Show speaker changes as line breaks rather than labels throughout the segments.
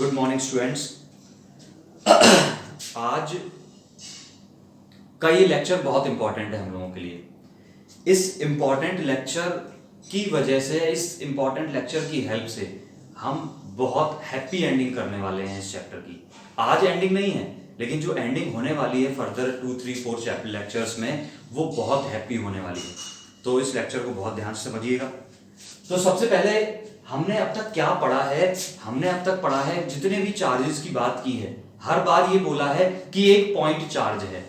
Good morning students. आज का ये लेक्चर बहुत इंपॉर्टेंट है हम लोगों के लिए। इस इंपॉर्टेंट लेक्चर की वजह से, इस इंपॉर्टेंट लेक्चर की हेल्प से हम बहुत हैप्पी एंडिंग करने वाले हैं इस चैप्टर की। आज एंडिंग नहीं है, लेकिन जो एंडिंग होने वाली है फर्दर 2, 3, 4 चैप्टर लेक्चर्स में, वो बहुत हैप्पी होने वाली है। तो इस लेक्चर को बहुत ध्यान से समझिएगा। तो सबसे पहले हमने अब तक क्या पढ़ा है? हमने अब तक पढ़ा है, जितने भी चार्जेस की बात की है, हर बार ये बोला है कि एक पॉइंट चार्ज है।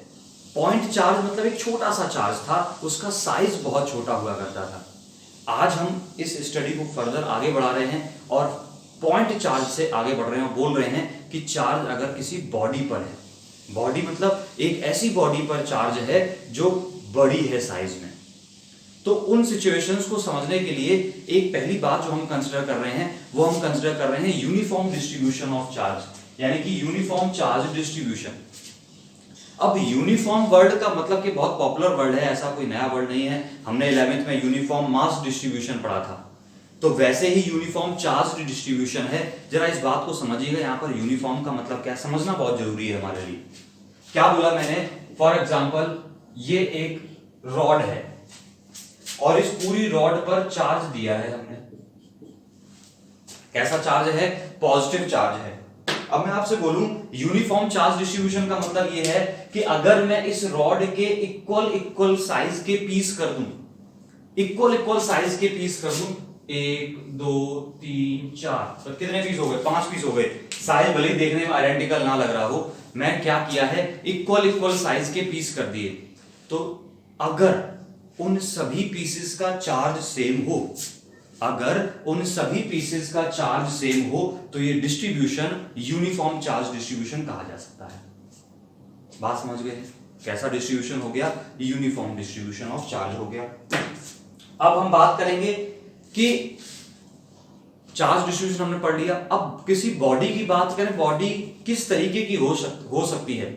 पॉइंट चार्ज मतलब एक छोटा सा चार्ज था, उसका साइज बहुत छोटा हुआ करता था। आज हम इस स्टडी को फर्दर आगे बढ़ा रहे हैं और पॉइंट चार्ज से आगे बढ़ रहे हैं और बोल रहे हैं कि चार्ज अगर किसी बॉडी पर है, बॉडी मतलब एक ऐसी बॉडी पर चार्ज है जो बड़ी है साइज में, तो उन सिचुएशंस को समझने के लिए एक पहली बात जो हम कंसीडर कर रहे हैं, वो हम कंसीडर कर रहे हैं यूनिफॉर्म डिस्ट्रीब्यूशन ऑफ चार्ज, यानी कि यूनिफॉर्म चार्ज डिस्ट्रीब्यूशन। अब यूनिफॉर्म वर्ड का मतलब कि बहुत पॉपुलर वर्ड है, ऐसा कोई नया वर्ड नहीं है। हमने 11th में यूनिफॉर्म मास डिस्ट्रीब्यूशन पढ़ा था, तो वैसे ही यूनिफॉर्म चार्ज डिस्ट्रीब्यूशन है। जरा इस बात को समझिएगा, यहां पर यूनिफॉर्म का मतलब क्या समझना बहुत जरूरी है हमारे लिए। क्या बोला मैंने? फॉर एग्जाम्पल, ये एक रॉड है और इस पूरी रॉड पर चार्ज दिया है हमने। कैसा चार्ज है? पॉजिटिव चार्ज है। अब मैं आपसे बोलूं, यूनिफॉर्म चार्ज डिस्ट्रीब्यूशन का मतलब यह है कि अगर मैं इस रॉड के इक्वल साइज के पीस कर दूं, इक्वल साइज के पीस कर दूं, 1, 2, 3, 4, तो कितने पीस हो गए? 5 पीस हो गए। साइज भले ही देखने में आइडेंटिकल ना लग रहा हो, मैं क्या किया है, इक्वल साइज के पीस कर दिए। तो अगर उन सभी पीसेस का चार्ज सेम हो, अगर उन सभी पीसेस का चार्ज सेम हो, तो ये डिस्ट्रीब्यूशन यूनिफॉर्म चार्ज डिस्ट्रीब्यूशन कहा जा सकता है। बात समझ गए? कैसा डिस्ट्रीब्यूशन हो गया? यूनिफॉर्म डिस्ट्रीब्यूशन ऑफ चार्ज हो गया। अब हम बात करेंगे कि चार्ज डिस्ट्रीब्यूशन हमने पढ़ लिया। अब किसी बॉडी की बात करें, बॉडी किस तरीके की हो सकती है?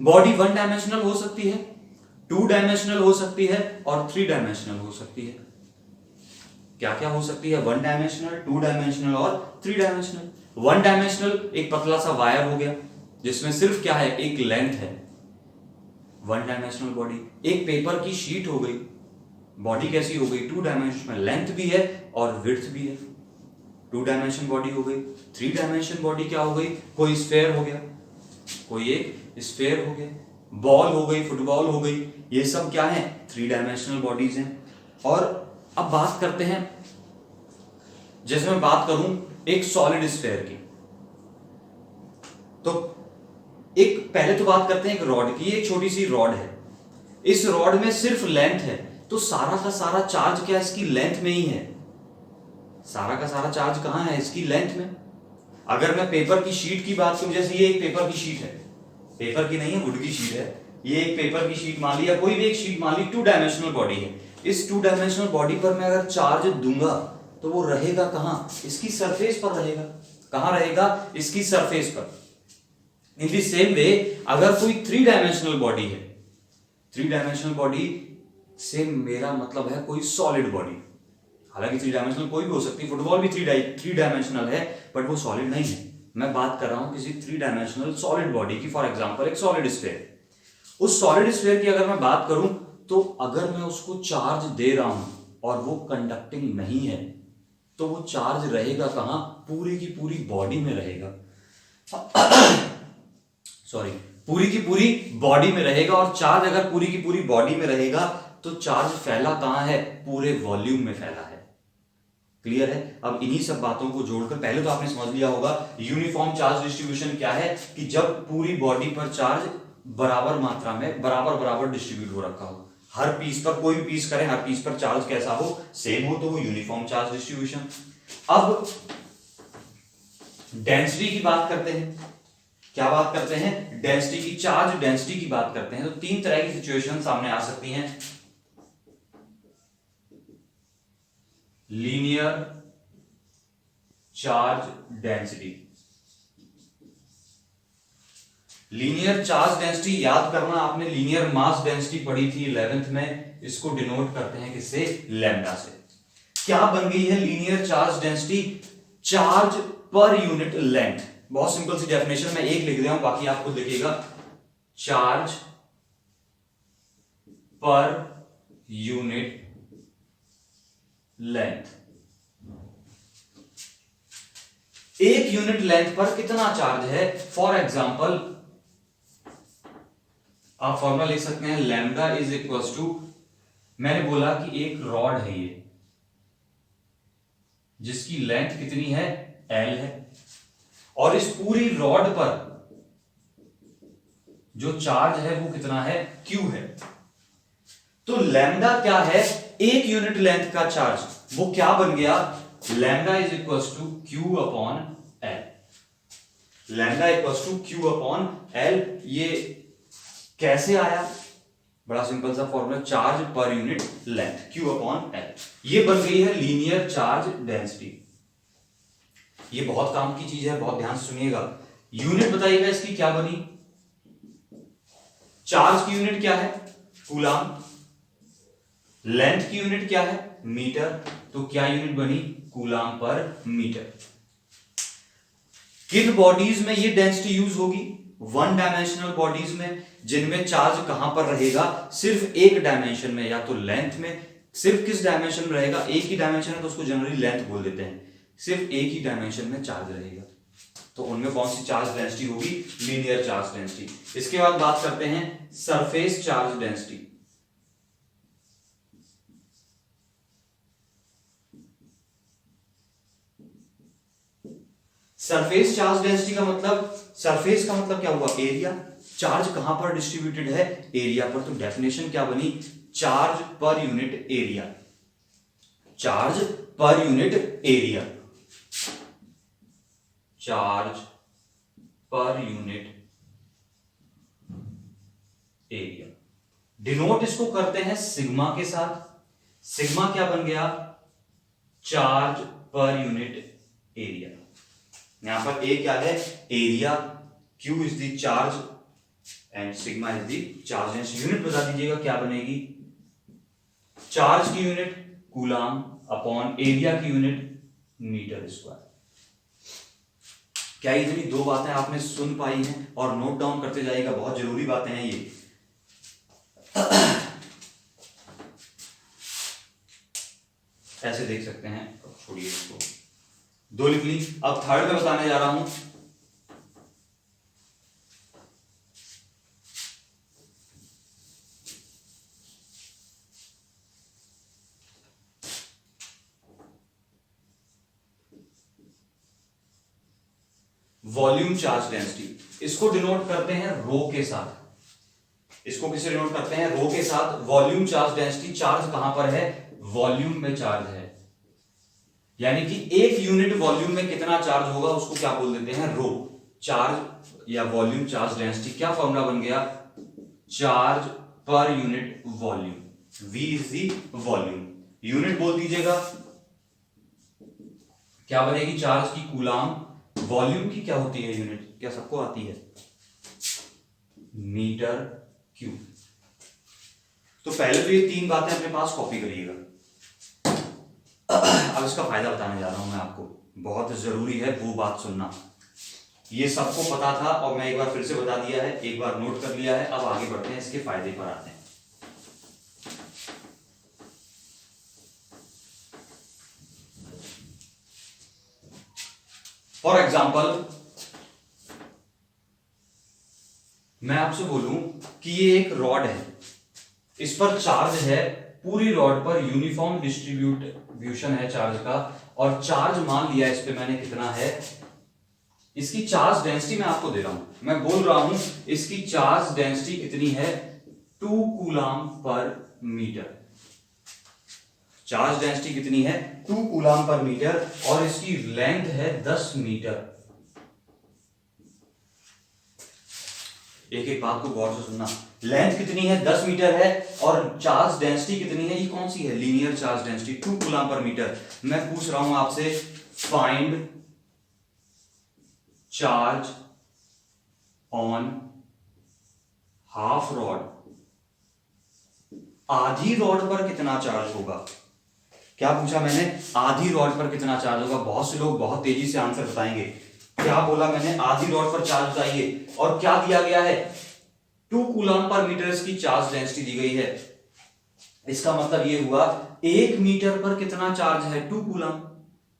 बॉडी 1 डायमेंशनल हो सकती है, 2 डायमेंशनल हो सकती है और 3 डायमेंशनल हो सकती है। क्या क्या हो सकती है? 1 डायमेंशनल, 2 डायमेंशनल और 3 डायमेंशनल। 1 डायमेंशनल एक पतला सा वायर हो गया जिसमें सिर्फ क्या है, एक लेंथ है, 1 डायमेंशनल बॉडी। एक पेपर की शीट हो गई, बॉडी कैसी हो गई? 2 डायमेंशनल, लेंथ भी है और विड्थ भी है, 2 डायमेंशन बॉडी हो गई। 3 डायमेंशन बॉडी क्या हो गई? कोई स्फीयर हो गया, कोई एक स्फीयर हो गया, बॉल हो गई, फुटबॉल हो गई, ये सब क्या है? 3 डायमेंशनल बॉडीज हैं। और अब बात करते हैं, जैसे मैं बात करूं एक सॉलिड स्फीयर की, तो एक पहले तो बात करते हैं एक रॉड की। एक छोटी सी रॉड है, इस रॉड में सिर्फ लेंथ है, तो सारा का सारा चार्ज क्या इसकी लेंथ में ही है? सारा का सारा चार्ज कहां है? इसकी लेंथ में। अगर मैं पेपर की शीट की बात करूं, जैसे ये एक पेपर की शीट है, पेपर की नहीं है, वुड की शीट है, ये एक पेपर की शीट मान ली, या कोई भी एक शीट मान ली, 2 डायमेंशनल बॉडी है। इस 2 डायमेंशनल बॉडी पर मैं अगर चार्ज दूंगा तो वो रहेगा कहां? इसकी सरफेस पर रहेगा। कहां रहेगा? इसकी सरफेस पर। इन द सेम वे, अगर कोई 3 डायमेंशनल बॉडी है, 3 डायमेंशनल बॉडी से मेरा मतलब है कोई सॉलिड बॉडी। हालांकि 3 डायमेंशनल कोई भी हो सकती है, फुटबॉल भी 3 डायमेंशनल है, बट वो सॉलिड नहीं है। मैं बात कर रहा हूं किसी 3 डायमेंशनल सॉलिड बॉडी की। फॉर एग्जांपल एक सॉलिड स्फीयर। उस सॉलिड स्फीयर की अगर मैं बात करूं, तो अगर मैं उसको चार्ज दे रहा हूं और वो कंडक्टिंग नहीं है, तो वो चार्ज रहेगा कहां? पूरी की पूरी बॉडी में रहेगा। सॉरी, पूरी की पूरी बॉडी में रहेगा। और चार्ज अगर पूरी की पूरी बॉडी में रहेगा, तो चार्ज फैला कहां है? पूरे वॉल्यूम में फैला है। क्लियर है? अब इन्हीं सब बातों को जोड़कर पहले तो आपने समझ लिया होगा यूनिफॉर्म चार्ज डिस्ट्रीब्यूशन क्या है, कि जब पूरी बॉडी पर चार्ज बराबर मात्रा में बराबर डिस्ट्रीब्यूट हो रखा हो, हर पीस पर, कोई भी पीस करें, हर पीस पर चार्ज कैसा हो? सेम हो, तो वो यूनिफॉर्म चार्ज डिस्ट्रीब्यूशन। अब डेंसिटी की बात करते हैं। क्या बात करते हैं? डेंसिटी की, चार्ज डेंसिटी की बात करते हैं। तो 3 तरह की सिचुएशन सामने आ सकती हैं। Linear charge density. Linear charge density याद करना, आपने लीनियर मास डेंसिटी पढ़ी थी 11th में। इसको डिनोट करते हैं किससे? लैम्डा से। क्या बन गई है लीनियर चार्ज डेंसिटी? चार्ज पर यूनिट लेंथ। बहुत सिंपल सी डेफिनेशन, मैं एक लिख रहा हूं, बाकी आप खुद लिखिएगा। चार्ज पर यूनिट लेंथ। एक यूनिट लेंथ पर कितना चार्ज है। फॉर एग्जाम्पल आप फॉर्मूला लिख सकते हैं, लैम्डा इज इक्वल टू, मैंने बोला कि एक रॉड है ये जिसकी लेंथ कितनी है, L है, और इस पूरी रॉड पर जो चार्ज है वो कितना है, Q है। तो लैम्डा क्या है, एक यूनिट लेंथ का चार्ज, वो क्या बन गया, lambda is equal to Q upon L. Lambda equal to Q upon L. ये कैसे आया, बड़ा सिंपल सा फॉर्मूला, चार्ज पर unit length, Q upon L. ये बन गई है लीनियर चार्ज डेंसिटी। ये बहुत काम की चीज है, बहुत ध्यान से सुनिएगा। यूनिट बताइएगा इसकी क्या बनी, चार्ज की यूनिट क्या है, कूलाम, लेंथ की यूनिट क्या है, मीटर, तो क्या यूनिट बनी, कूलाम पर मीटर। किन बॉडीज में ये डेंसिटी यूज होगी, वन डायमेंशनल बॉडीज में, जिनमें चार्ज कहां पर रहेगा, सिर्फ एक डायमेंशन में, या तो लेंथ में। सिर्फ किस डायमेंशन में रहेगा, एक ही डायमेंशन है तो उसको जनरली लेंथ बोल देते हैं, सिर्फ एक ही डायमेंशन में चार्ज रहेगा, तो उनमें कौन सी चार्ज डेंसिटी होगी, लीनियर चार्ज डेंसिटी। इसके बाद बात करते हैं surface charge density. Surface charge density का मतलब, सरफेस का मतलब क्या हुआ, एरिया। चार्ज कहां पर डिस्ट्रीब्यूटेड है, एरिया पर। तो डेफिनेशन क्या बनी, चार्ज पर यूनिट एरिया, चार्ज पर यूनिट एरिया, चार्ज पर यूनिट एरिया। डिनोट इसको करते हैं सिग्मा के साथ। सिग्मा क्या बन गया, चार्ज पर यूनिट एरिया। यहां पर ए क्या है, area, Q is the charge and sigma is the charge density. Unit बता दीजिएगा क्या बनेगी, चार्ज की यूनिट कूलाम अपॉन एरिया की यूनिट मीटर स्क्वायर। क्या इतनी दो बातें आपने सुन पाई हैं और नोट डाउन करते जाइएगा, बहुत जरूरी बातें हैं ये। ऐसे देख सकते हैं, छोड़िए इसको, दो लिख ली। अब थर्ड में बताने जा रहा हूं, वॉल्यूम चार्ज डेंसिटी। इसको डिनोट करते हैं रो के साथ। इसको किसे डिनोट करते हैं, रो के साथ। वॉल्यूम चार्ज डेंसिटी, चार्ज कहां पर है, वॉल्यूम में चार्ज है, यानी कि एक यूनिट वॉल्यूम में कितना चार्ज होगा उसको क्या बोल देते हैं, रो। चार्ज या वॉल्यूम चार्ज डेंसिटी, क्या फॉर्मूला बन गया, चार्ज पर unit volume, V is the volume. Unit बोल दीजिएगा, क्या बनेगी, चार्ज की कूलाम, वॉल्यूम की क्या होती है यूनिट, क्या सबको आती है, मीटर क्यूब। तो पहले तो ये तीन बातें अपने पास कॉपी करिएगा। अब इसका फायदा बताने जा रहा हूं मैं आपको, बहुत जरूरी है वो बात सुनना। ये सबको पता था और मैं एक बार फिर से बता दिया है, एक बार नोट कर लिया है। अब आगे बढ़ते हैं, इसके फायदे पर आते हैं। फॉर एग्जाम्पल मैं आपसे बोलूं कि ये एक रॉड है, इस पर चार्ज है, पूरी रॉड पर यूनिफॉर्म डिस्ट्रीब्यूशन है चार्ज का, और चार्ज मान लिया इस पे मैंने कितना है, इसकी चार्ज डेंसिटी मैं आपको दे रहा हूं। मैं बोल रहा हूं इसकी चार्ज डेंसिटी कितनी है, 2 कूलाम पर मीटर। चार्ज डेंसिटी कितनी है, 2 कूलाम पर मीटर, और इसकी लेंथ है 10 मीटर। एक एक बात को गौर से सुनना, लेंथ कितनी है, 10 मीटर है, और चार्ज डेंसिटी कितनी है, ये कौन सी है, लीनियर चार्ज डेंसिटी, 2 कूलाम पर मीटर। मैं पूछ रहा हूं आपसे, find charge on half rod, आधी रॉड पर कितना चार्ज होगा। क्या पूछा मैंने, आधी रॉड पर कितना चार्ज होगा। बहुत से लोग बहुत तेजी से आंसर बताएंगे। क्या बोला मैंने, आधी रॉड पर चार्ज बताइए, और क्या दिया गया है, 2 कूलम पर मीटर इसकी चार्ज डेंसिटी दी गई है। इसका मतलब ये हुआ 1 मीटर पर कितना चार्ज है, 2 कूलम,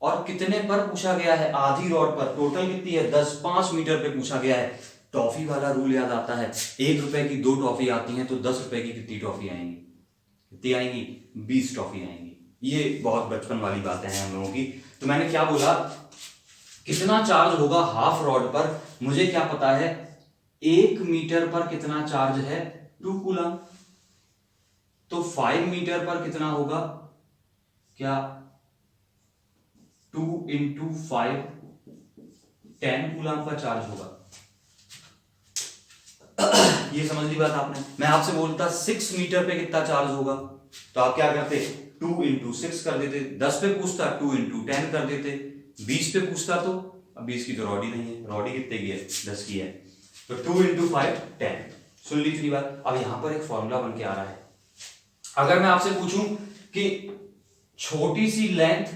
और कितने पर पूछा गया है, आधी रॉड पर। टोटल कितनी है, 10, 5 मीटर पे पूछा गया है। टॉफी वाला रूल याद आता है, 1 रुपए की 2 टॉफी आती हैं तो 10 रुपए की कितनी टॉफी आएंगी, कितनी आएंगी, 20 टॉफी आएंगी। ये बहुत बचपन वाली बातें हैं हम लोगों की। तो मैंने क्या बोला, कितना चार्ज होगा हाफ रॉड पर, मुझे क्या पता है, 1 मीटर पर कितना चार्ज है, 2 कूलम। तो 5 मीटर पर कितना होगा, क्या 2 इंटू 5, 10 कूलम का चार्ज होगा। ये समझ ली बात आपने। मैं आपसे बोलता 6 मीटर पे कितना चार्ज होगा, तो आप क्या करते, 2 इंटू 6 कर देते। 10 पे पूछता 2 इंटू 10 कर देते। 20 पे पूछता तो, अब 20 की तो रॉड ही नहीं है, रॉड ही कितने की है, 10 की है, तो 2 इंटू 5, 10। सुन लीजिए बात। अब यहां पर एक फॉर्मूला बन के आ रहा है। अगर मैं आपसे पूछूं कि छोटी सी लेंथ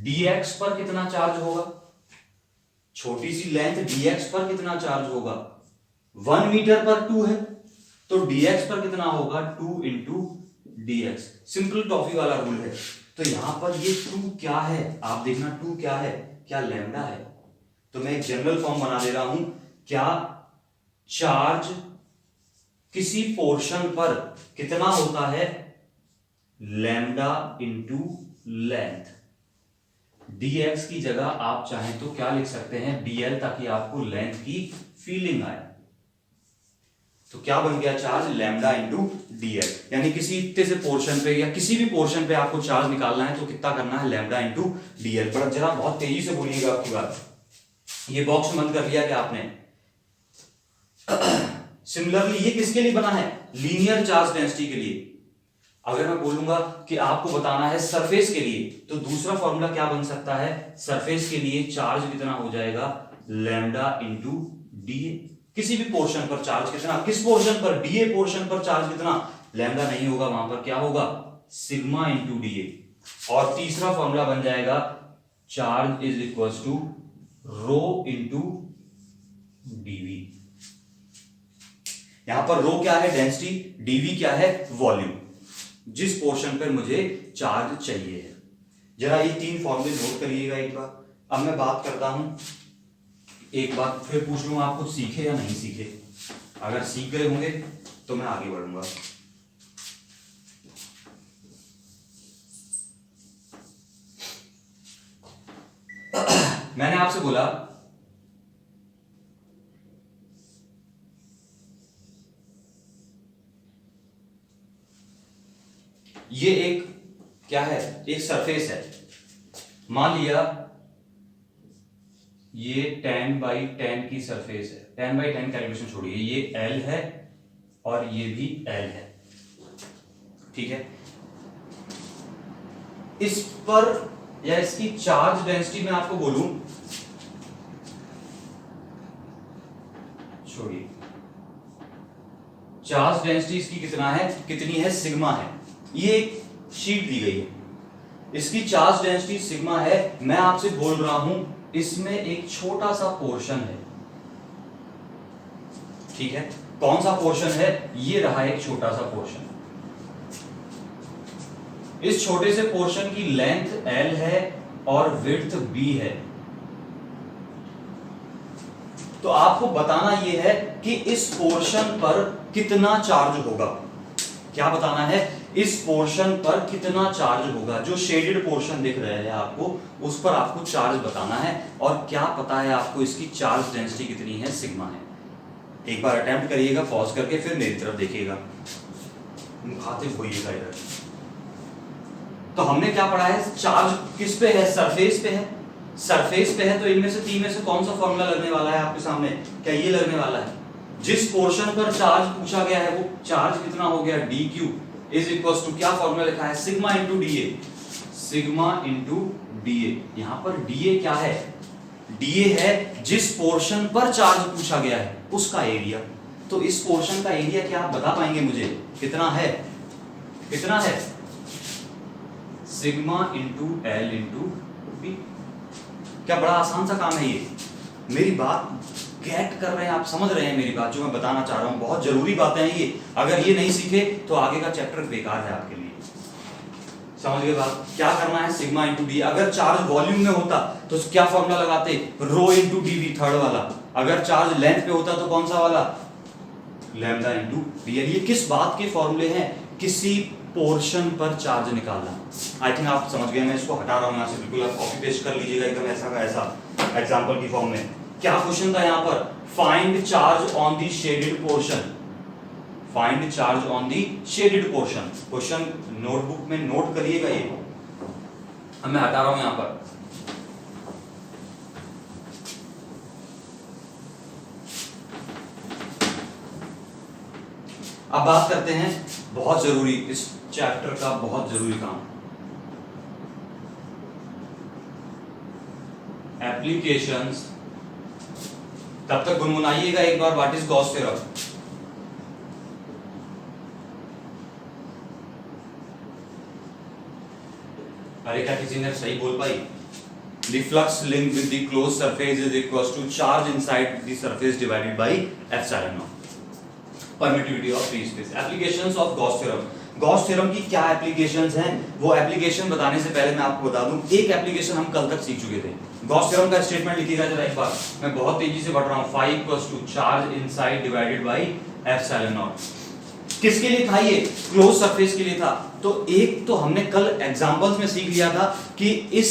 dx पर कितना चार्ज होगा, छोटी सी लेंथ dx पर कितना चार्ज होगा, 1 मीटर पर 2 है, तो dx पर कितना होगा, 2 इंटू dx। सिंपल टॉफी वाला रूल है। तो यहां पर ये 2 क्या है, आप देखना 2 क्या है, क्या लैम्डा है। तो मैं एक जनरल फॉर्म बना दे रहा हूं, क्या चार्ज किसी पोर्शन पर कितना होता है, लैम्डा इंटू लेंथ। dx की जगह आप चाहें तो क्या लिख सकते हैं, dl, ताकि आपको लेंथ की फीलिंग आए। तो क्या बन गया चार्ज, लैम्डा इंटू dl। यानी किसी इतने से पोर्शन पे या किसी भी पोर्शन पे आपको चार्ज निकालना है तो कितना करना है, लैम्डा इंटू dl। पर जरा बहुत तेजी से बोलिएगा आपकी बात। ये बॉक्स बंद कर लिया क्या आपने। सिमिलरली ये किसके लिए बना है, लीनियर चार्ज डेंसिटी के लिए। अगर मैं बोलूंगा कि आपको बताना है सरफेस के लिए, तो दूसरा फॉर्मूला क्या बन सकता है, सरफेस के लिए चार्ज कितना हो जाएगा, लैम्डा इंटू डी। किसी भी पोर्शन पर चार्ज कितना, किस पोर्शन पर, डीए पोर्शन पर चार्ज कितना, लैम्डा नहीं होगा, वहां पर क्या होगा, सिग्मा इंटू डीए। और तीसरा फॉर्मूला बन जाएगा, charge is equal to rho into D V. यहां पर रो क्या है, डेंसिटी, डीवी क्या है, वॉल्यूम, जिस पोर्शन पर मुझे चार्ज चाहिए है। जरा ये 3 फॉर्मूले नोट करिएगा एक बार। अब मैं बात करता हूं, एक बात फिर पूछ लूंगा, आप कुछ सीखे या नहीं सीखे। अगर सीख गए होंगे तो मैं आगे बढ़ूंगा। मैंने आपसे बोला ये एक क्या है, एक सरफेस है। मान लिया ये 10/10 की सरफेस है। 10/10 कैलकुलेशन छोड़िए, ये L है और ये भी L है, ठीक है। इस पर या इसकी चार्ज डेंसिटी मैं आपको बोलूं, छोड़िए, चार्ज डेंसिटी इसकी कितना है, कितनी है, सिग्मा है। ये एक शीट दी गई है, इसकी चार्ज डेंसिटी सिग्मा है। मैं आपसे बोल रहा हूं इसमें एक छोटा सा पोर्शन है, ठीक है। कौन सा पोर्शन है, ये रहा एक छोटा सा पोर्शन। इस छोटे से पोर्शन की लेंथ L है और विड्थ B है। तो आपको बताना यह है कि इस पोर्शन पर कितना चार्ज होगा। क्या बताना है, इस पोर्शन पर कितना चार्ज होगा। जो शेडेड पोर्शन दिख रहा है आपको, उस पर आपको चार्ज बताना है। और क्या पता है आपको, इसकी चार्ज डेंसिटी कितनी है, सिग्मा है। एक बार अटेम्प्ट करिएगा पॉज करके, फिर मेरी तरफ देखिएगा, मुखातिब होइएगा इधर। तो हमने क्या पढ़ा है, चार्ज किस पे है, सरफेस पे है। सरफेस पे है तो इनमें से 3 में से कौन सा फॉर्मूला लगने वाला है आपके सामने, क्या ये लगने वाला है। जिस पोर्शन पर चार्ज पूछा गया है वो चार्ज कितना हो गया, dq इज इक्वल टू, क्या फॉर्मूला लिखा है, sigma into DA, sigma into DA. यहां पर डीए क्या है, डीए है जिस पोर्शन पर चार्ज पूछा गया है उसका एरिया। तो इस पोर्शन का एरिया क्या आप बता पाएंगे मुझे, कितना है, कितना है, sigma into L into B. क्या बड़ा आसान सा काम है ये। मेरी बात गेट कर रहे हैं आप, समझ रहे हैं मेरी बात जो मैं बताना चाह रहा हूं। बहुत जरूरी बातें हैं ये, अगर ये नहीं सीखे तो आगे का चैप्टर बेकार है आपके लिए। समझ गए बात। क्या करना है, सिग्मा इंटू डी। अगर चार्ज वॉल्यूम में होता तो क्या फॉर्मूला लगाते, रो इंटू डीवी थर्ड वाला। अगर चार्ज लेंथ पे होता तो कौन सा वाला, लैम्डा इंटू वी। ये किस बात के फॉर्मूले हैं, किसी पोर्शन पर चार्ज निकालना। आई थिंक आप समझ गए। मैं इसको हटा रहा हूं यहां से, बिल्कुल आप कॉपी पेस्ट कर लीजिएगा एकदम ऐसा का ऐसा एग्जांपल की फॉर्म में। क्या क्वेश्चन था यहां पर, find charge on the shaded portion. Find charge on the shaded portion. Question notebook में नोट करिएगा ये। अब मैं हटा रहा हूं यहां पर। अब बात करते हैं बहुत जरूरी, इस चैप्टर का बहुत जरूरी काम, एप्लीकेशंस। तब तक गुनगुनाइएगा एक बार, व्हाट इज गॉस थ्योरम। अरे क्या किसी ने सही बोल पाई। The flux linked with the closed surface is equals to charge inside the surface divided by epsilon naught. Permittivity of free space. Applications of Gauss theorem. Gauss theorem की क्या applications हैं, वो application बताने से पहले मैं आपको बता दूं, एक application हम कल तक सीख चुके थे। Gauss theorem का स्टेटमेंट लिखिएगा जरा एक बार, मैं बहुत तेजी से बढ़ रहा हूँ। phi equals to charge inside divided by epsilon naught. किसके लिए था ये, क्लोज सरफेस के लिए था। तो एक तो हमने कल एग्जांपल्स में सीख लिया था कि इस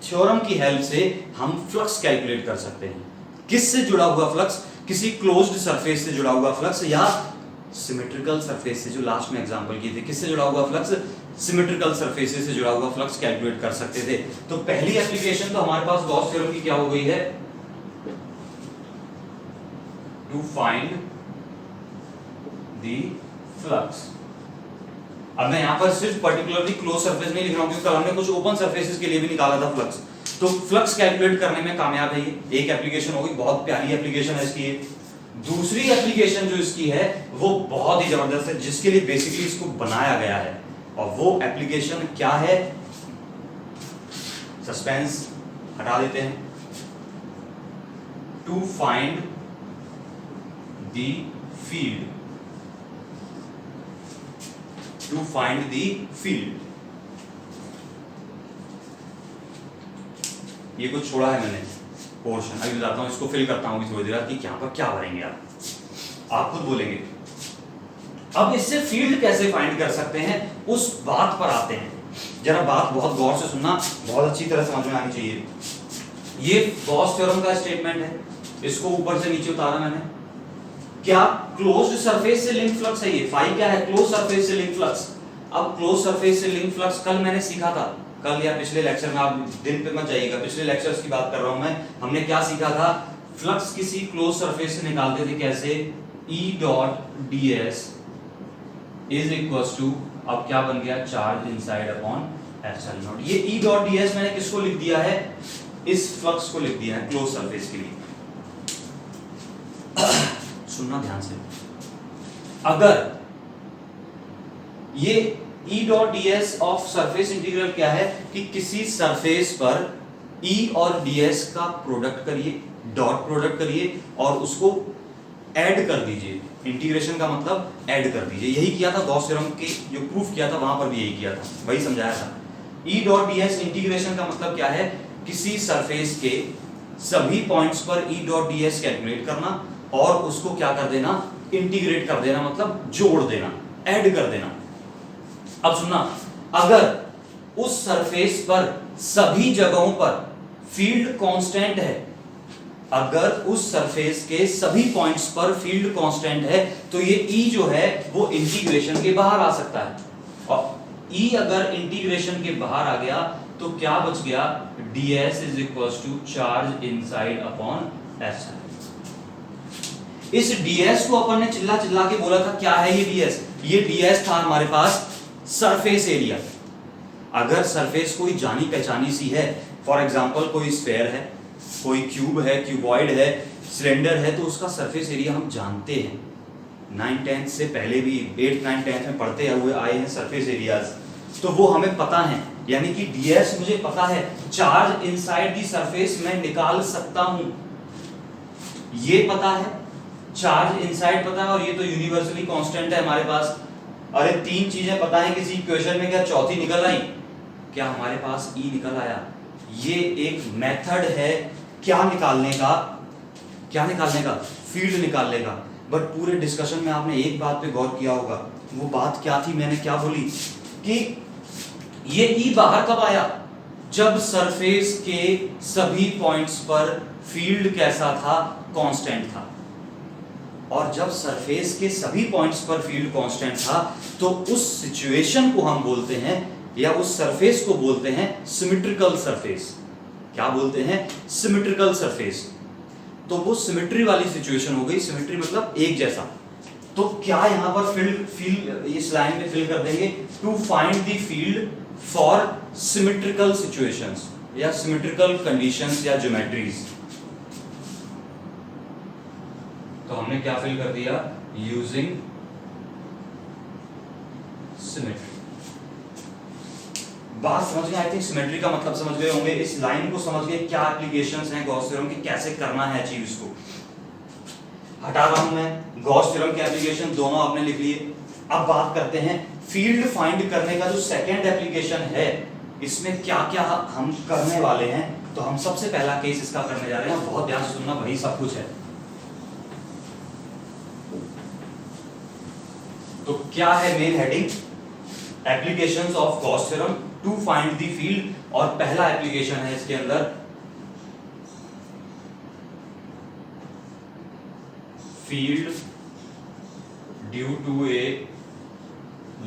थ्योरम की हेल्प से हम फ्लक्स कैलकुलेट कर सकते हैं। किससे जुड़ा हुआ फ्लक्स, किसी क्लोज्ड सरफेस से जुड़ा हुआ फ्लक्स, या सिमेट्रिकल सरफेस से, जो लास्ट में एग्जांपल किए थे, किससे जुड़ा हुआ फ्लक्स, सिमेट्रिकल सरफेसेस से जुड़ा हुआ फ्लक्स कैलकुलेट कर सकते थे। तो पहली एप्लीकेशन तो हमारे पास गॉस थ्योरम की क्या हो गई है, टू फाइंड दी फ्लक्स। अब मैं यहां पर सिर्फ पर्टिकुलरली क्लोज सरफेस नहीं लिख रहा हूं, क्योंकि हमने कुछ ओपन सरफेसेस के लिए भी निकाला था फ्लक्स। तो फ्लक्स कैलकुलेट करने में कामयाब है ये। एक एप्लीकेशन होगी, बहुत प्यारी एप्लीकेशन है इसकी। दूसरी एप्लीकेशन जो इसकी है वो बहुत ही जबरदस्त है, जिसके लिए बेसिकली इसको बनाया गया है। और वो एप्लीकेशन क्या है, सस्पेंस हटा देते हैं। To find the field, to find the field. ये कुछ छोड़ा है मैंने पोर्शन, अभी बताता हूं, इसको फिल करता हूं थोड़ी देर कि यहाँ पर क्या भरेंगे आप खुद बोलेंगे। अब इससे फील्ड कैसे फाइंड कर सकते हैं, उस बात पर आते हैं। जरा बात बहुत गौर से सुनना, बहुत अच्छी तरह समझ में आनी चाहिए। ये गॉस थ्योरम का स्टेटमेंट है, इसको ऊपर से नीचे उतारा मैंने। क्या क्लोज्ड सरफेस से लिंक फ्लक्स है ये, फाई क्या है, क्लोज सरफेस से लिंक फ्लक्स। अब क्लोज सरफेस से लिंक फ्लक्स कल मैंने सीखा था, कल या पिछले लेक्चर में, आप दिन पे मत जाइएगा, पिछले लेक्चर्स की बात कर रहा हूं मैं। हमने क्या सीखा था, फ्लक्स किसी क्लोज सरफेस से निकालते थे कैसे, E dot ds is equals to, अब क्या बन गया, charge inside upon epsilon naught. ये E डॉट ds मैंने किसको लिख दिया है, इस फ्लक्स को लिख दिया है क्लोज सरफेस के लिए। सुनना ध्यान से, अगर ये E dot ds of surface integral क्या है कि किसी सरफेस पर E और ds का प्रोडक्ट करिए, डॉट प्रोडक्ट करिए और उसको ऐड कर दीजिए। इंटीग्रेशन का मतलब ऐड कर दीजिए। यही किया था गॉस थ्योरम के जो प्रूफ किया था वहां पर भी यही किया था, वही समझाया था। E डॉट ds इंटीग्रेशन का मतलब क्या है, किसी सरफेस के सभी पॉइंट्स पर E डॉट ds कैलकुलेट करना और उसको क्या कर देना, इंटीग्रेट कर देना, मतलब जोड़ देना, ऐड कर देना। अब सुनना, अगर उस सरफेस पर सभी जगहों पर फील्ड कांस्टेंट है, अगर उस सरफेस के सभी पॉइंट्स पर फील्ड कांस्टेंट है, तो ये E जो है वो इंटीग्रेशन के बाहर आ सकता है। और E अगर इंटीग्रेशन के बाहर आ गया तो क्या बच गया, ds is equals to charge inside upon epsilon. इस ds को अपन ने चिल्ला चिल्ला के बोला था, क्या है ये ds, ये ds था हमारे पास सरफेस एरिया। अगर सरफेस कोई जानी पहचानी सी है, फॉर एग्जांपल कोई स्फेयर है, कोई क्यूब है, क्यूबॉइड है, सिलेंडर है, तो उसका सरफेस एरिया हम जानते हैं। 9th 10th से पहले भी 8th 9th 10th में पढ़ते हुए आए हैं सरफेस एरियाज। तो वो हमें पता है, यानी कि ds मुझे पता है, चार्ज इनसाइड दी सरफेस मैं निकाल सकता हूं, ये पता है, चार्ज इनसाइड पता है, और ये तो यूनिवर्सली कांस्टेंट है हमारे पास। अरे तीन चीजें पता है किसी इक्वेशन में, क्या चौथी निकल आई? क्या हमारे पास E निकल आया? ये एक मेथड है क्या निकालने का, फील्ड निकालने का। बट पूरे डिस्कशन में आपने एक बात पे गौर किया होगा, वो बात क्या थी? मैंने क्या बोली कि ये E बाहर कब आया? जब सरफेस के सभी पॉइंट्स पर फील्ड कैसा था? कांस्टेंट था। और जब सरफेस के सभी पॉइंट्स पर फील्ड कांस्टेंट था, तो उस सिचुएशन को हम बोलते हैं, या उस सरफेस को बोलते हैं सिमेट्रिकल सरफेस। क्या बोलते हैं? Symmetrical surface. तो वो सिमेट्री वाली सिचुएशन हो गई। सिमेट्री मतलब एक जैसा। तो क्या यहां पर फील्ड इस लाइन में फिल कर देंगे, to find the field for symmetrical situations या सिमेट्रिकल कंडीशंस या ज्योमेट्रीज। तो हमने क्या फिल कर दिया? Using symmetry. बात समझ गए? आई थिंक सिमेट्री का मतलब समझ गए होंगे, इस लाइन को समझ गए, क्या एप्लीकेशंस हैं गॉस थ्योरम के, कैसे करना है अचीव इसको। हटा रहा हूं मैं, गॉस थ्योरम के एप्लीकेशन दोनों आपने लिख लिए। अब बात करते हैं फील्ड फाइंड करने का जो सेकंड एप्लीकेशन है, इसमें क्या क्या हम करने वाले हैं। तो हम सबसे पहला केस इसका करने जा रहे हैं, बहुत ध्यान से सुनना, वही सब कुछ है। तो क्या है main heading? Applications of Gauss theorem to find the field. और पहला एप्लीकेशन है इसके अंदर field due to a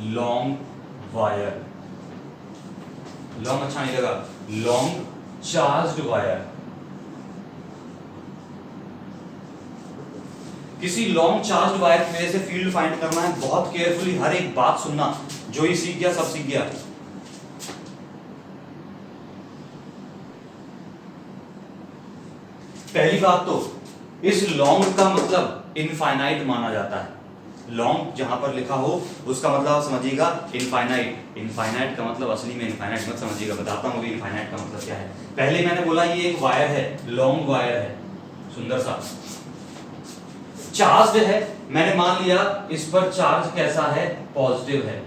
long wire. Long अच्छा नहीं लगा, लॉन्ग चार्ज्ड वायर। किसी लॉन्ग चार्ज्ड वायर की वजह से फील्ड फाइंड करना है। बहुत केयरफुली हर एक बात सुनना, जो ही सीख गया सब सीख गया। पहली बात तो इस लॉन्ग का मतलब इनफाइनाइट माना जाता है। लॉन्ग जहां पर लिखा हो उसका मतलब आप समझिएगा इनफाइनाइट। इनफाइनाइट का मतलब असली में इनफाइनाइट मत समझिएगा, बताता हूं अभी इनफाइनाइट का मतलब क्या है। पहले मैंने बोला ये एक वायर है, लॉन्ग वायर है, सुंदर सा चार्ज है। मैंने मान लिया इस पर चार्ज कैसा है? पॉजिटिव है।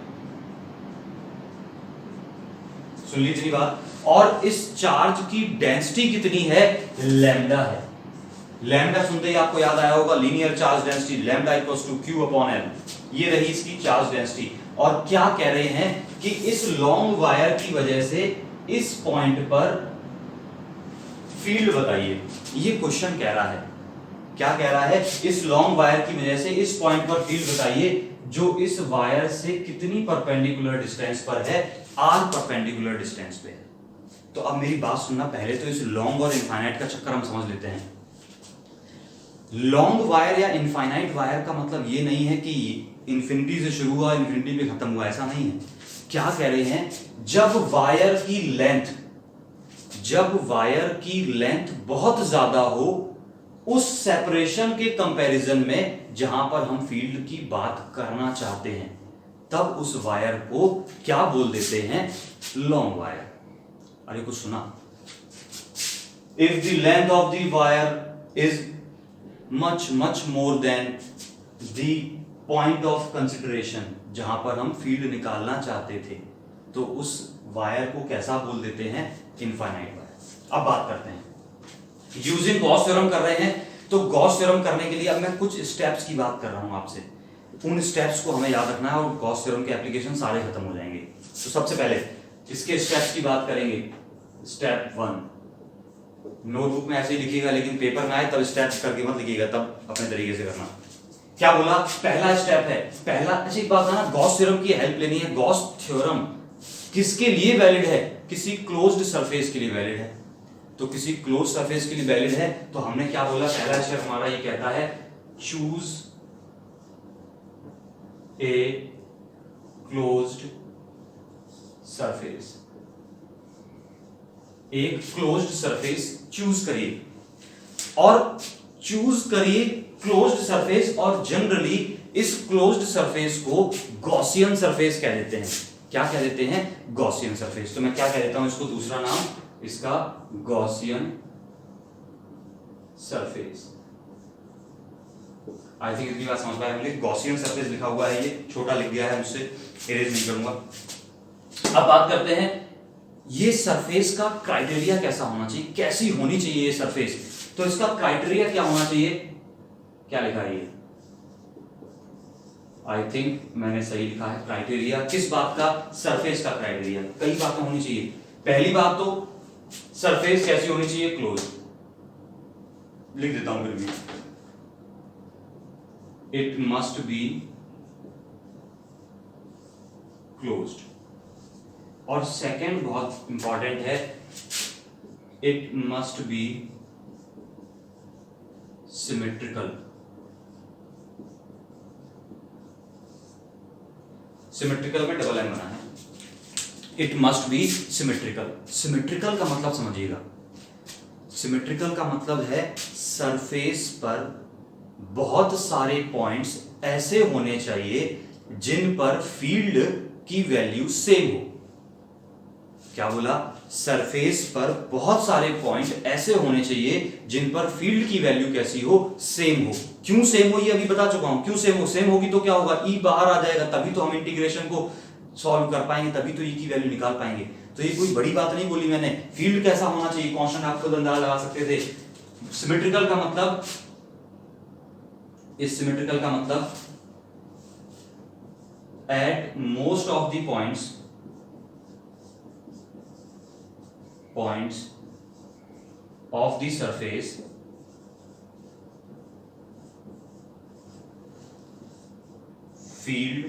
सुन लीजिए इतनी बात। और इस चार्ज की डेंसिटी कितनी है? लैम्डा है। लैम्डा सुनते ही आपको याद आया होगा linear charge density, lambda equals to Q upon L। ये रही इसकी चार्ज डेंसिटी। और क्या कह रहे हैं कि इस लॉन्ग वायर की वजह से इस पॉइंट पर फील्ड बताइए। ये क्वेश्चन कह रहा है। क्या कह रहा है? इस लॉन्ग वायर की वजह से इस पॉइंट पर फील्ड बताइए, जो इस वायर से कितनी परपेंडिकुलर डिस्टेंस पर है? R परपेंडिकुलर डिस्टेंस पे है। तो अब मेरी बात सुनना, पहले तो इस लॉन्ग और इनफाइनाइट का चक्कर हम समझ लेते हैं। लॉन्ग वायर या इनफाइनाइट वायर का मतलब ये नहीं है कि इंफिनिटी से शुरू हुआ इंफिनिटी पे खत्म हुआ, ऐसा नहीं है। क्या कह रहे हैं? जब वायर की लेंथ बहुत ज्यादा हो, उस सेपरेशन के कंपैरिजन में जहां पर हम फील्ड की बात करना चाहते हैं, तब उस वायर को क्या बोल देते हैं? Long wire. अरे कुछ सुना? If the length of the wire is much more than the point of consideration, जहां पर हम फील्ड निकालना चाहते थे, तो उस वायर को कैसा बोल देते हैं? Infinite wire. अब बात करते हैं, यूजिंग गॉस थ्योरम कर रहे हैं। तो गॉस थ्योरम करने के लिए अब मैं कुछ स्टेप्स की बात कर रहा हूं आपसे, उन स्टेप्स को हमें याद रखना है और गॉस थ्योरम के एप्लीकेशन सारे खत्म हो जाएंगे। तो सबसे पहले इसके स्टेप्स की बात करेंगे। स्टेप 1 नोटबुक में ऐसे ही लिखिएगा, लेकिन पेपर में आए तब स्टेप्स करके मत लिखिएगा, तब अपने तरीके से करना। क्या बोला? पहला स्टेप है, पहला ऐसी बात है ना, गॉस थ्योरम की हेल्प लेनी है। गॉस थ्योरम किसके लिए वैलिड है? किसी क्लोज्ड सरफेस के लिए वैलिड है। तो किसी क्लोज सरफेस के लिए वैलिड है, तो हमने क्या बोला? पहला स्टेप हमारा ये कहता है चूज ए क्लोज्ड सरफेस। एक क्लोज्ड सरफेस चूज करिए, और चूज करिए क्लोज्ड सरफेस। और जनरली इस क्लोज्ड सरफेस को गॉसियन सरफेस कह देते हैं। क्या कह देते हैं, गॉसियन सरफेस। तो मैं क्या कह देता हूं इसको, दूसरा नाम इसका गॉसियन सरफेस। आई थिंक इतनी बात समझ पाए होंगे। गॉसियन सरफेस लिखा हुआ है, ये छोटा लिख गया है मुझसे, इरेज नहीं करूंगा। अब बात करते हैं ये सरफेस का क्राइटेरिया कैसा होना चाहिए, कैसी होनी चाहिए ये सरफेस। तो इसका क्राइटेरिया क्या होना चाहिए, क्या लिखा है ये, आई थिंक मैंने सही लिखा है। क्राइटेरिया किस बात का, सरफेस का क्राइटेरिया कई बातें होनी चाहिए। पहली बात तो सरफेस कैसी होनी चाहिए, क्लोज। लिख देता हूं फिर भी, इट मस्ट बी क्लोज्ड। और सेकंड बहुत इंपॉर्टेंट है, it must be symmetrical. Symmetrical में डबल एम बना है, it must be symmetrical. Symmetrical का मतलब समझिएगा, सिमेट्रिकल का मतलब है सरफेस पर बहुत सारे पॉइंट्स ऐसे होने चाहिए जिन पर फील्ड की वैल्यू सेम हो। क्या बोला, सरफेस पर बहुत सारे पॉइंट ऐसे होने चाहिए जिन पर फील्ड की वैल्यू कैसी हो, सेम हो। क्यों सेम हो ये अभी बता चुका हूं, क्यों सेम हो, सेम होगी तो क्या होगा, ई बाहर आ जाएगा, तभी तो हम इंटीग्रेशन को सॉल्व कर पाएंगे, तभी तो ई की वैल्यू निकाल पाएंगे। तो ये कोई बड़ी बात नहीं बोली मैंने। फील्ड कैसा होना चाहिए, कांस्टेंट आप खुद अंदाजा लगा सकते थे। सिमेट्रिकल का मतलब, इस सिमेट्रिकल का मतलब at most of the points of the surface field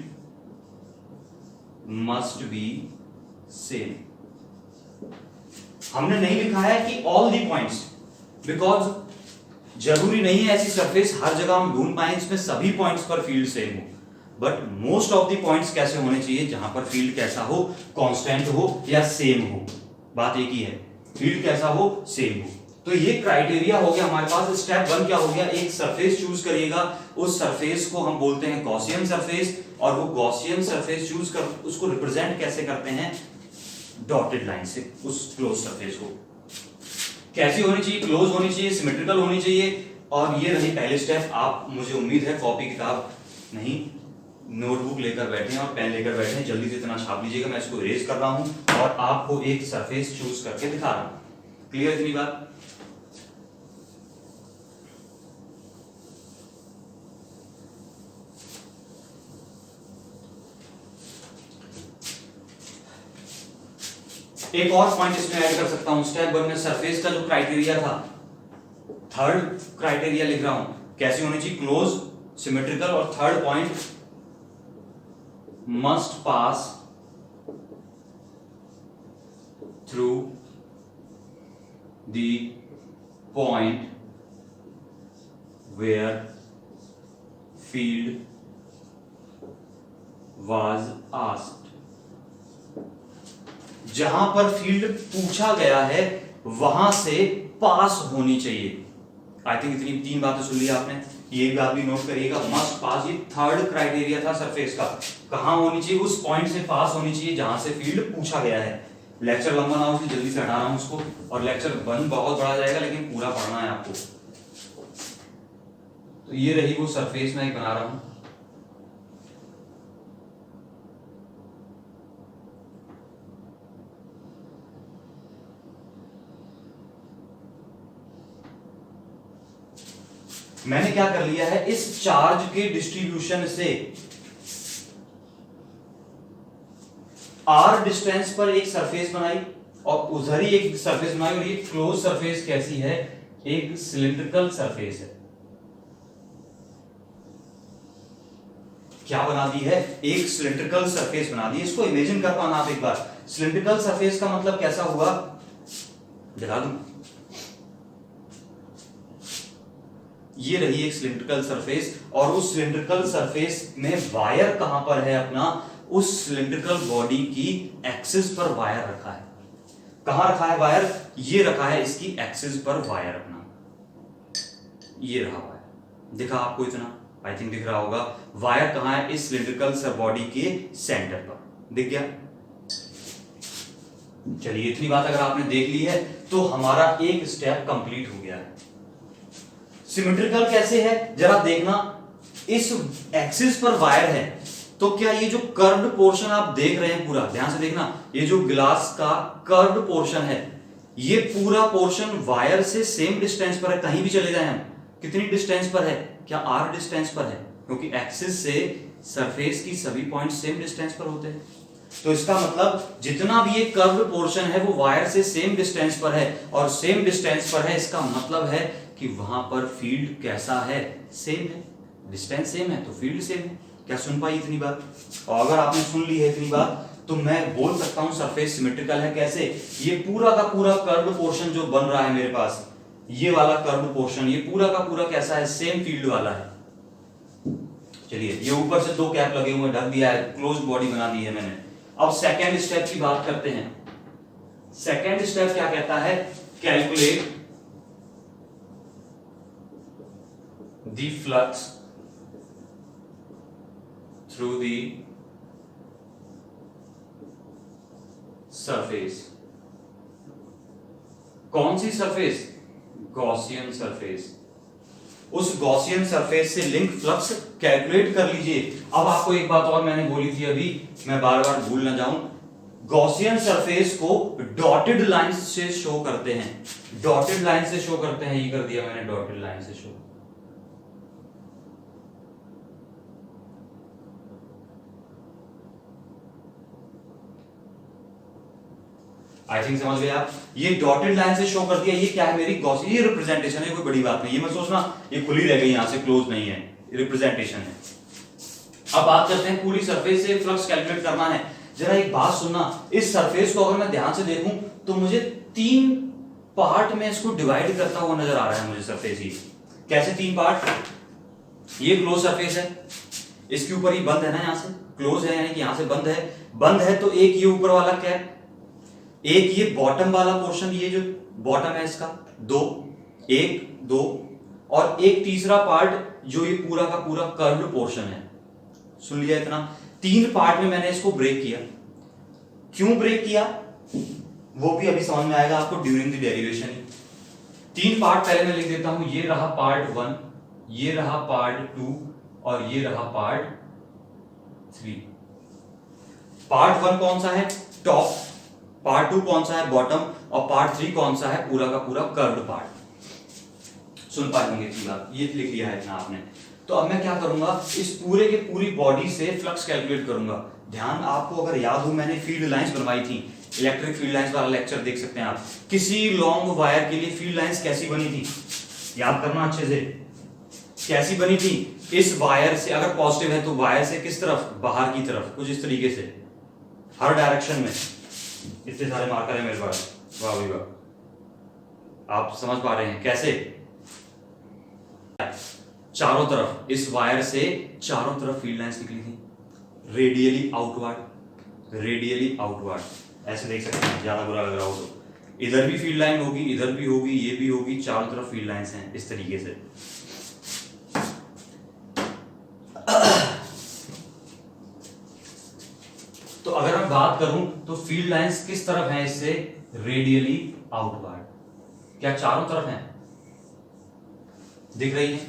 must be same। हमने नहीं लिखा है कि all the points, बिकॉज जरूरी नहीं है ऐसी सरफेस हर जगह हम ढूंढ पाए इसमें सभी पॉइंट्स पर फील्ड सेम हो, but most of the points कैसे होने चाहिए जहां पर फील्ड कैसा हो, कांस्टेंट हो या सेम हो। बात एक ही है, फील्ड कैसा हो, सेम हो। तो ये क्राइटेरिया हो गया हमारे पास। स्टेप 1 क्या हो गया, एक सरफेस चूज करिएगा, उस सरफेस को हम बोलते हैं गॉसियन सरफेस, और वो गॉसियन सरफेस चूज कर उसको रिप्रेजेंट कैसे करते हैं, डॉटेड लाइन से, उस क्लोज सरफेस को। कैसी होनी चाहिए, क्लोज होनी चाहिए, सिमेट्रिकल होनी चाहिए। और ये रही पहले स्टेप। आप, मुझे उम्मीद है कॉपी किताब नहीं, नोटबुक लेकर बैठे हैं और पेन लेकर बैठे हैं, जल्दी से इतना छाप लीजिएगा। मैं इसको इरेज कर रहा हूं और आपको एक सरफेस चूज करके दिखा रहा हूं। क्लियर इतनी बात। एक और पॉइंट इसमें ऐड कर सकता हूं। स्टेप 1 में सरफेस का जो क्राइटेरिया था, थर्ड क्राइटेरिया लिख रहा हूं, कैसी होनी चाहिए, क्लोज, सिमेट्रिकल, और third point must pass through the point where field was asked। जहां पर फील्ड पूछा गया है वहां से पास होनी चाहिए। आई थिंक इतनी 3 बातें सुन ली आपने, ये बात भी नोट करिएगा। मस्ट पास, ये थर्ड क्राइटेरिया था सरफेस का। कहां होनी चाहिए, उस पॉइंट से पास होनी चाहिए जहां से फील्ड पूछा गया है। लेक्चर लंबा ना हो इसलिए जल्दी से हटा रहा हूं उसको, और लेक्चर 1 बहुत बड़ा जाएगा लेकिन पूरा पढ़ना है आपको। तो ये रही वो सरफेस मैं बना रहा हूं। मैंने क्या कर लिया है, इस चार्ज के डिस्ट्रीब्यूशन से r डिस्टेंस पर एक सरफेस बनाई और उधर ही एक सरफेस बनाई, और ये क्लोज सरफेस कैसी है, एक सिलिंड्रिकल सरफेस है। क्या बना दी है, एक सिलिंड्रिकल सरफेस बना दी। इसको इमेजिन कर पाना आप एक बार। सिलिंड्रिकल सरफेस का मतलब कैसा हुआ, दिखा दूं। ये रही एक सिलिंड्रिकल सरफेस, और उस सिलिंड्रिकल सरफेस में वायर कहां पर है अपना, उस सिलिंड्रिकल बॉडी की एक्सिस पर वायर रखा है। कहां रखा है वायर, ये रखा है इसकी एक्सिस पर वायर अपना, ये रहा वायर। दिखा आपको इतना, आई थिंक दिख रहा होगा। वायर कहां है, इस सिलिंड्रिकल बॉडी के सेंटर पर, दिख गया। चलिए इतनी बात अगर आपने देख ली है तो हमारा एक स्टेप कंप्लीट हो गया है। सिमेट्रिकल कैसे है जरा देखना, इस एक्सिस पर वायर है तो क्या ये जो कर्व्ड पोर्शन आप देख रहे हैं, पूरा ध्यान से देखना, ये जो ग्लास का कर्व्ड पोर्शन है ये पूरा पोर्शन वायर से सेम डिस्टेंस पर है। कहीं भी चले जाएं हम, कितनी डिस्टेंस पर है, क्या आर डिस्टेंस पर है, क्योंकि एक्सिस से सरफेस की सभी पॉइंट सेम डिस्टेंस पर होते हैं। तो इसका मतलब जितना भी ये कर्व्ड पोर्शन है वो वायर से सेम डिस्टेंस पर है, और सेम डिस्टेंस पर है इसका मतलब है कि वहां पर फील्ड कैसा है, सेम है, डिस्टेंस सेम है तो फील्ड सेम है। क्या सुन पाई इतनी बात? और अगर आपने सुन ली है इतनी बात तो मैं बोल सकता हूं सरफेस सिमेट्रिकल है। कैसे? ये पूरा का पूरा कर्व्ड पोर्शन जो बन रहा है मेरे पास, ये वाला कर्व्ड पोर्शन ये पूरा का पूरा कैसा है, सेम फील्ड वाला है। चलिए ये ऊपर से दो कैप लगे हुए ढक दिया है, क्लोज बॉडी बना दी है मैंने। अब सेकेंड स्टेप की बात करते हैं। सेकेंड स्टेप क्या कहता है, calculate the flux through the surface. कौन सी सरफेस? Gaussian surface. उस गॉसियन सरफेस से लिंक फ्लक्स कैलकुलेट कर लीजिए। अब आपको एक बात और मैंने बोली थी अभी, मैं बार बार भूल ना जाऊं, गॉसियन सरफेस को डॉटेड लाइन से शो करते हैं, डॉटेड लाइन से शो करते हैं, ये कर दिया मैंने डॉटेड लाइन से शो। आई थिंक समझ गए आप, ये डॉटेड लाइन से शो कर दिया। ये क्या है, मेरी गॉसियन, ये रिप्रेजेंटेशन है, कोई बड़ी बात नहीं, ये मत सोचना ये खुली रह गई, यहां से क्लोज नहीं है, रिप्रेजेंटेशन है। अब बात करते हैं पूरी सरफेस से फ्लक्स कैलकुलेट करना है। जरा एक बात सुनना, इस सरफेस को अगर मैं ध्यान से देखूं तो मुझे 3 पार्ट में इसको डिवाइड करता हुआ नजर आ रहा है मुझे सरफेस ही। कैसे 3 पार्ट? ये क्लोज सरफेस है, इसके ऊपर ये बंद है ना, यहां से क्लोज है यानी कि यहां से बंद है, बंद है तो एक ये ऊपर वाला कैप, एक ये बॉटम वाला पोर्शन, ये जो बॉटम है इसका 2, 1 2, और एक तीसरा पार्ट जो ये पूरा का पूरा कर्व्ड पोर्शन है। सुन लिया इतना? 3 पार्ट में मैंने इसको ब्रेक किया। क्यों ब्रेक किया वो भी अभी समझ में आएगा आपको ड्यूरिंग द डेरिवेशन। 3 पार्ट पहले मैं लिख देता हूं, ये रहा पार्ट 1, ये रहा पार्ट 2 और ये रहा पार्ट 3। पार्ट 1 कौन सा है, टॉप, पार्ट 2 कौन सा है, बॉटम, और पार्ट 3 कौन सा है, पूरा का पूरा कर्व्ड पार्ट। सुन पाएंगे इतनी बात, ये लिख लिया है इतना आपने। तो अब मैं क्या करूंगा, इस पूरे के पूरी बॉडी से फ्लक्स कैलकुलेट करूंगा। ध्यान, आपको अगर याद हो मैंने फील्ड लाइंस बनवाई थी, इलेक्ट्रिक फील्ड लाइंस वाला लेक्चर देख सकते हैं आप। किसी लॉन्ग वायर के लिए फील्ड लाइंस कैसी बनी थी, याद करना अच्छे से, कैसी बनी थी? इस वायर से अगर पॉजिटिव है तो वायर से किस तरफ, बाहर की तरफ, कुछ इस तरीके से, हर डायरेक्शन में। इतने सारे मार्कर है मेरे पास, वाह भाई वाह, आप समझ पा रहे हैं कैसे? चारों तरफ, इस वायर से चारों तरफ फील्ड लाइंस निकली थी, रेडियली आउटवर्ड, रेडियली आउटवर्ड, ऐसे देख सकते हैं, ज्यादा बुरा लग रहा हो तो। इधर भी फील्ड लाइन होगी, इधर भी होगी, ये भी होगी, चारों तरफ फील्ड लाइंस हैं इस तरीके से। तो अगर मैं बात करूं तो फील्ड लाइंस किस तरफ हैं, इससे रेडियली आउटवर्ड। क्या चारों तरफ हैं, दिख रही है?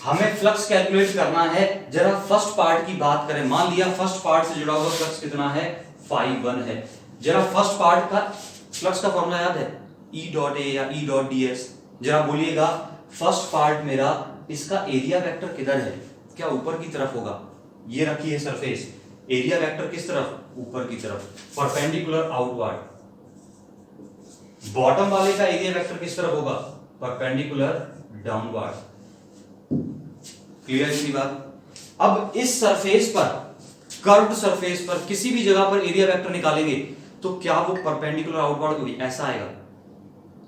हमें फ्लक्स कैलकुलेट करना है। जरा फर्स्ट पार्ट की बात करें, मान लिया फर्स्ट पार्ट से जुड़ा हुआ फ्लक्स कितना है, φ1 है। जरा फर्स्ट पार्ट का फ्लक्स का फॉर्मूला याद है, E डॉट ए या E डॉट ds। जरा बोलिएगा फर्स्ट पार्ट मेरा, इसका एरिया वेक्टर किधर है, क्या ऊपर की तरफ होगा? ये रखी है सरफेस, एरिया वेक्टर किस तरफ, ऊपर की तरफ, परपेंडिकुलर आउटवर्ड। बॉटम वाले का एरिया वेक्टर किस तरफ होगा, परपेंडिकुलर डाउनवर्ड। क्लियर इतनी बात? अब इस सरफेस पर, कर्व्ड सरफेस पर किसी भी जगह पर एरिया वेक्टर निकालेंगे तो क्या वो परपेंडिकुलर आउटवर्ड ऐसा आएगा?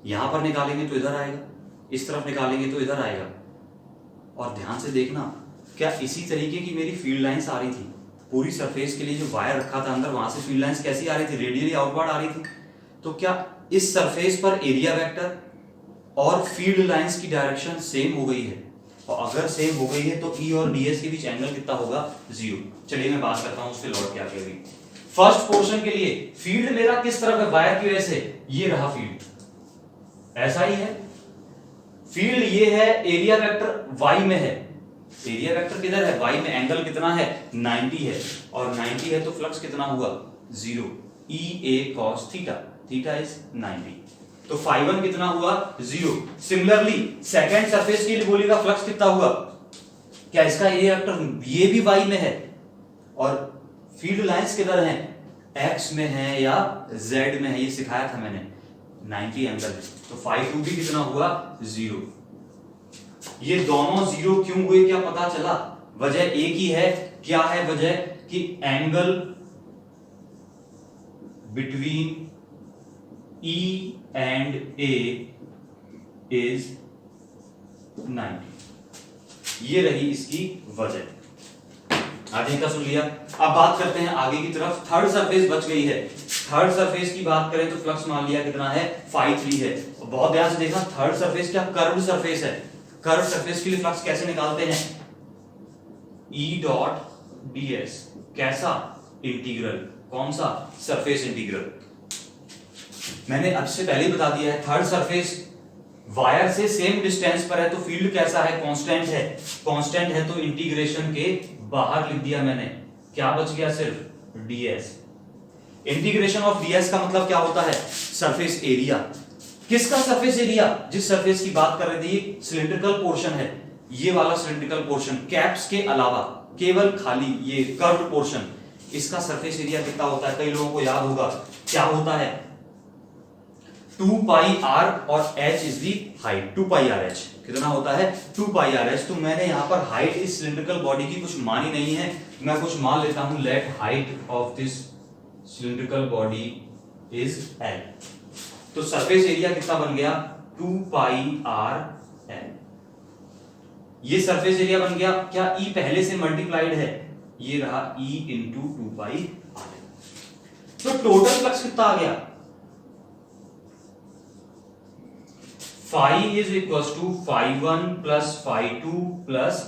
यहां पर निकालेंगे तो इधर आएगा, इस तरफ निकालेंगे तो इधर आएगा। और ध्यान से देखना, क्या इसी तरीके की मेरी फील्ड लाइंस आ रही थी पूरी सरफेस के लिए, जो वायर रखा था अंदर, वहां से फील्ड लाइंस कैसी आ रही थी, रेडियली आउटवर्ड आ रही थी। तो क्या इस सरफेस पर एरिया वेक्टर और फील्ड लाइंस की डायरेक्शन सेम हो गई है? और अगर सेम हो गई है तो E और ds के बीच एंगल कितना होगा, 0। चलिए मैं बात करता हूं उसके लौट के आगे भी। फर्स्ट पोर्शन के लिए फील्ड मेरा किस तरफ है, वायर की वजह से ये रहा फील्ड, ऐसा ही है फील्ड, ये है एरिया वेक्टर वाई में है, एरिया वेक्टर किधर है, वाई में, एंगल कितना है 90 है, और 90 है तो फ्लक्स कितना हुआ 0, ई ए कॉस थीटा, थीटा इज 90, तो φ1 कितना हुआ 0। सिमिलरली सेकंड सरफेस के लिए बोलेगा फ्लक्स कितना हुआ, क्या इसका एरिया वेक्टर ये भी वाई में है, और फील्ड लाइंस किधर हैं, एक्स में है या जेड में है, ये सिखाया था मैंने, 90 एंगल, तो φ2 भी कितना हुआ 0। ये दोनों 0 क्यों हुए, क्या पता चला, वजह एक ही है, क्या है वजह, कि angle between E and A is 90, ये रही इसकी वजह। आगे का सुन लिया, अब बात करते हैं आगे की तरफ, थर्ड सरफेस बच गई है, थर्ड सरफेस की बात करें तो फ्लक्स मान लिया कितना है φ3 है, बहुत ध्यान से देखना, थर्ड सरफेस क्या कर्व्ड सरफेस है, कर्व सरफेस के लिए फ्लक्स कैसे निकालते हैं, E डॉट ds, कैसा इंटीग्रल, कौन सा सरफेस इंटीग्रल, मैंने अब से पहले ही बता दिया है, थर्ड सरफेस वायर से सेम डिस्टेंस पर है तो फील्ड कैसा है, कांस्टेंट है, कांस्टेंट है तो इंटीग्रेशन के बाहर लिख दिया मैंने, क्या बच गया सिर्फ ds, इंटीग्रेशन ऑफ ds का मतलब क्या होता है, सरफेस एरिया, किसका सरफेस एरिया, जिस सरफेस की बात कर रहे थे, सिलिंड्रिकल पोर्शन है, ये वाला सिलिंड्रिकल पोर्शन, कैप्स के अलावा केवल खाली ये कर्व्ड पोर्शन, इसका सरफेस एरिया कितना होता है, कई लोगों को याद होगा, क्या होता है 2 पाई r और h is the height, 2 pi r h कितना होता है 2 पाई r h, तो मैंने यहां पर हाइट इस सिलिंड्रिकल बॉडी की कुछ मानी नहीं है, मैं कुछ मान लेता हूं, let height of this cylindrical body is l, तो सरफेस एरिया कितना बन गया 2 पाई r l, ये सरफेस एरिया बन गया, क्या E पहले से मल्टीप्लाइड है, ये रहा E इंटू 2 पाई r, तो टोटल फ्लक्स कितना आ गया, phi is equal to φ1 plus φ2 plus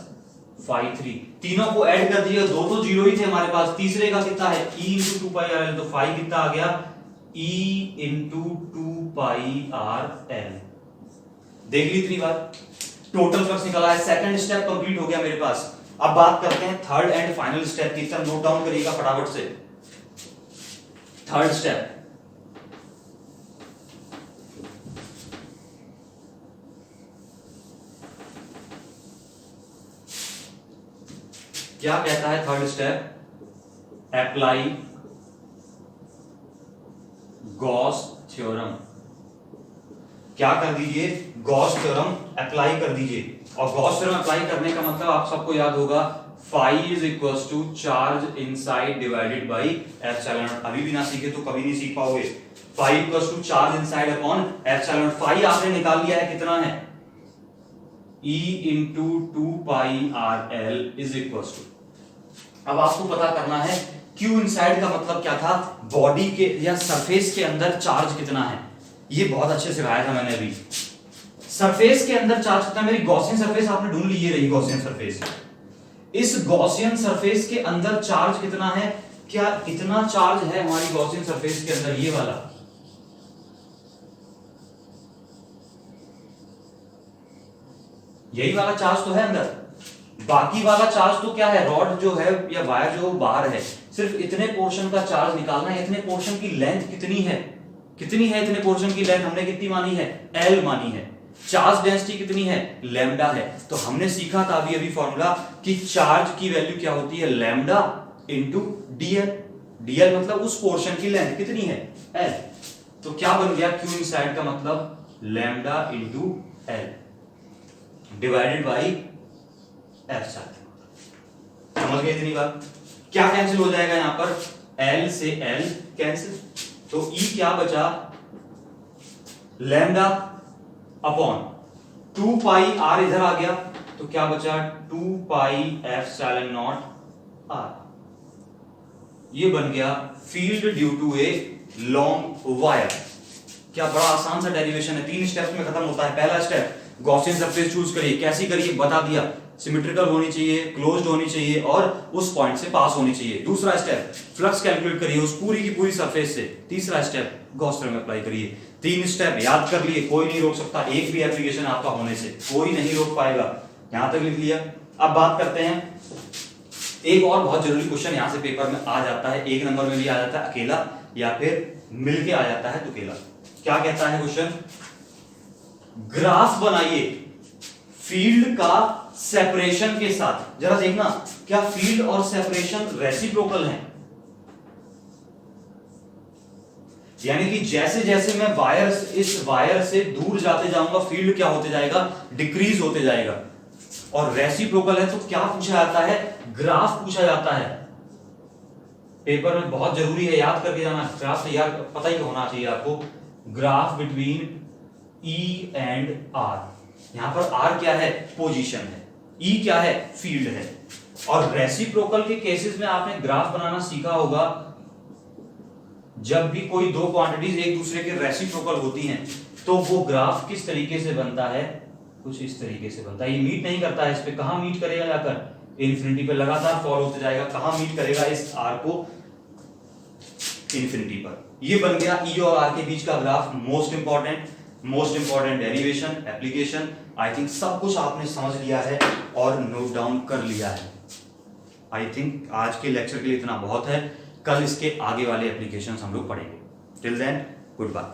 φ3, तीनों को ऐड कर दिया, दो तो जीरो ही थे हमारे पास, तीसरे का कितना है E into 2 pi r l, तो फाई कितना आ गया E into 2 pi r l, देख ली इतनी बार, टोटल फ्लक्स निकला है, सेकंड स्टेप कंप्लीट हो गया मेरे पास। अब बात करते हैं थर्ड एंड फाइनल स्टेप की, सब नोट डाउन करिएगा फटाफट से। थर्ड स्टेप, क्या कहता है third step, apply Gauss theorem, क्या कर दीजिए गॉस थ्योरम अप्लाई कर दीजिए, और गॉस थ्योरम अप्लाई करने का मतलब आप सबको याद होगा, phi is equals to charge inside divided by epsilon naught, अभी भी ना सीखे तो कभी नहीं सीख पाओगे, phi equals to charge inside upon epsilon naught, phi आपने निकाल लिया है कितना है E into 2 pi R L is equals to, अब आपको पता करना है Q इनसाइड का मतलब क्या था, बॉडी के या सरफेस के अंदर चार्ज कितना है, ये बहुत अच्छे से सिखाया था मैंने अभी, सरफेस के अंदर चार्ज कितना, मेरी गॉसियन सरफेस आपने ढूंढ ली, ये रही गॉसियन सरफेस, इस गॉसियन सरफेस के अंदर चार्ज कितना है, क्या कितना चार्ज है हमारी गॉसियन सरफेस के अंदर, ये वाला, यही वाला चार्ज तो है अंदर, बाकी वाला चार्ज तो क्या है, रॉड जो है या वायर जो बाहर है, सिर्फ इतने पोर्शन का चार्ज निकालना है, इतने पोर्शन की लेंथ कितनी है, कितनी है इतने पोर्शन की लेंथ, हमने कितनी मानी है L मानी है, चार्ज डेंसिटी कितनी है लैम्डा है, तो हमने सीखा था अभी अभी फॉर्मूला कि चार्ज की वैल्यू क्या होती है लैम्डा इंटू dl, dl मतलब उस पोर्शन की लेंथ कितनी है L, तो क्या बन गया Q इनसाइड का मतलब lambda into L divided by epsilon, समझ गए इतनी बात, क्या कैंसिल हो जाएगा यहां पर, L से L कैंसिल, तो E क्या बचा लैम्डा अपॉन 2 पाई R इधर आ गया, तो क्या बचा 2 पाई एप्सिलॉन नॉट R, ये बन गया field due to a long wire, क्या बड़ा आसान सा डेरिवेशन है, 3 स्टेप्स में खत्म होता है। पहला स्टेप गॉसियन सरफेस चूज करिए, कैसी करिए बता दिया, सिमेट्रिकल होनी चाहिए, क्लोज्ड होनी चाहिए और उस पॉइंट से पास होनी चाहिए। दूसरा स्टेप, फ्लक्स कैलकुलेट करिए उस पूरी की पूरी सरफेस से। तीसरा स्टेप, गॉस थ्योरम अप्लाई करिए। 3 स्टेप याद कर लिए, कोई नहीं रोक सकता एक भी एप्लीकेशन आपका होने से, कोई नहीं रोक पाएगा। यहां तक लिख लिया। अब बात करते हैं, एक और बहुत जरूरी क्वेश्चन यहां से पेपर में आ जाता है, 1 नंबर में भी आ जाता है अकेला या फिर मिलके आ जाता है दुकेला। क्या कहता है क्वेश्चन? ग्राफ बनाइए फील्ड का सेपरेशन के साथ। जरा देखना, क्या फील्ड और सेपरेशन रेसिप्रोकल हैं? यानी कि जैसे जैसे मैं इस वायर से दूर जाते जाऊंगा, फील्ड क्या होते जाएगा? डिक्रीज होते जाएगा। और रेसिप्रोकल है तो क्या पूछा जाता है? ग्राफ पूछा जाता है। पेपर में बहुत जरूरी है, याद करके जाना। ग्राफ तैयार पता ही होना चाहिए आपको। Graph between E and R. यहां पर आर क्या है? पोजीशन है। ई क्या है? फील्ड है। और रेसिप्रोकल के केसेस में आपने ग्राफ बनाना सीखा होगा। जब भी कोई दो क्वांटिटीज एक दूसरे के रेसिप्रोकल होती हैं तो वो ग्राफ किस तरीके से बनता है? कुछ इस तरीके से बनता है। ये मीट नहीं करता है, इस पे कहां मीट करेगा? जाकर इन्फिनिटी पे लगातार फॉल होते जाएगा। कहां मीट करेगा? इस आर को इन्फिनिटी पर। ये बन गया ई और आर के बीच का graph. Most important derivation, application, I think सब कुछ आपने समझ लिया है और नोट डाउन कर लिया है। आई थिंक आज के लेक्चर के लिए इतना बहुत है। कल इसके आगे वाले एप्लीकेशंस हम लोग पढ़ेंगे। Till then, good bye.